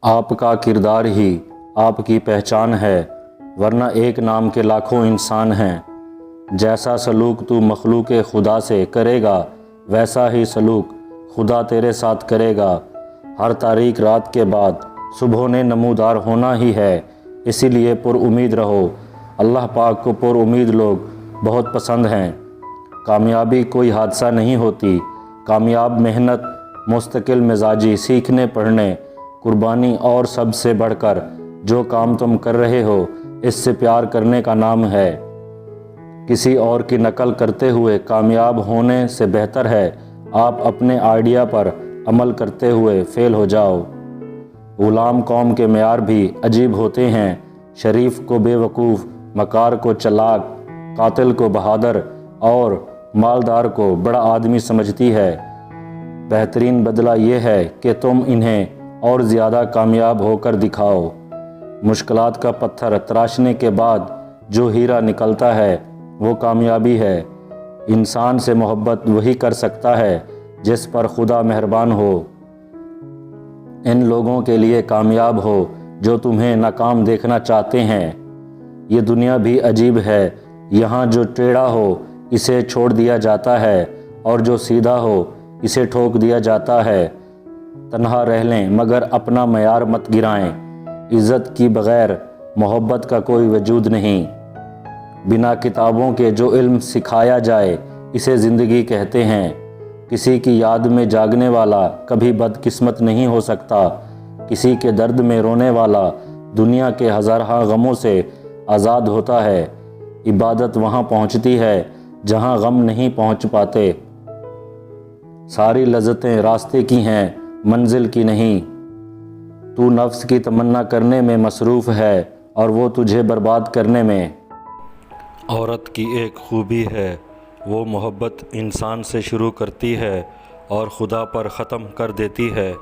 آپ کا کردار ہی آپ کی پہچان ہے، ورنہ ایک نام کے لاکھوں انسان ہیں۔ جیسا سلوک تو مخلوق خدا سے کرے گا، ویسا ہی سلوک خدا تیرے ساتھ کرے گا۔ ہر تاریک رات کے بعد صبح نے نمودار ہونا ہی ہے، اسی لیے پر امید رہو۔ اللہ پاک کو پر امید لوگ بہت پسند ہیں۔ کامیابی کوئی حادثہ نہیں ہوتی، کامیاب محنت، مستقل مزاجی، سیکھنے پڑھنے، قربانی اور سب سے بڑھ کر جو کام تم کر رہے ہو اس سے پیار کرنے کا نام ہے۔ کسی اور کی نقل کرتے ہوئے کامیاب ہونے سے بہتر ہے آپ اپنے آئیڈیا پر عمل کرتے ہوئے فیل ہو جاؤ۔ غلام قوم کے معیار بھی عجیب ہوتے ہیں، شریف کو بے وقوف، مکار کو چلاک، قاتل کو بہادر اور مالدار کو بڑا آدمی سمجھتی ہے۔ بہترین بدلہ یہ ہے کہ تم انہیں اور زیادہ کامیاب ہو کر دکھاؤ۔ مشکلات کا پتھر تراشنے کے بعد جو ہیرا نکلتا ہے وہ کامیابی ہے۔ انسان سے محبت وہی کر سکتا ہے جس پر خدا مہربان ہو۔ ان لوگوں کے لیے کامیاب ہو جو تمہیں ناکام دیکھنا چاہتے ہیں۔ یہ دنیا بھی عجیب ہے، یہاں جو ٹیڑھا ہو اسے چھوڑ دیا جاتا ہے اور جو سیدھا ہو اسے ٹھوک دیا جاتا ہے۔ تنہا رہ لیں مگر اپنا معیار مت گرائیں، عزت کی بغیر محبت کا کوئی وجود نہیں۔ بنا کتابوں کے جو علم سکھایا جائے اسے زندگی کہتے ہیں۔ کسی کی یاد میں جاگنے والا کبھی بدقسمت نہیں ہو سکتا، کسی کے درد میں رونے والا دنیا کے ہزارہ غموں سے آزاد ہوتا ہے۔ عبادت وہاں پہنچتی ہے جہاں غم نہیں پہنچ پاتے۔ ساری لذتیں راستے کی ہیں، منزل کی نہیں۔ تو نفس کی تمنا کرنے میں مصروف ہے اور وہ تجھے برباد کرنے میں۔ عورت کی ایک خوبی ہے، وہ محبت انسان سے شروع کرتی ہے اور خدا پر ختم کر دیتی ہے۔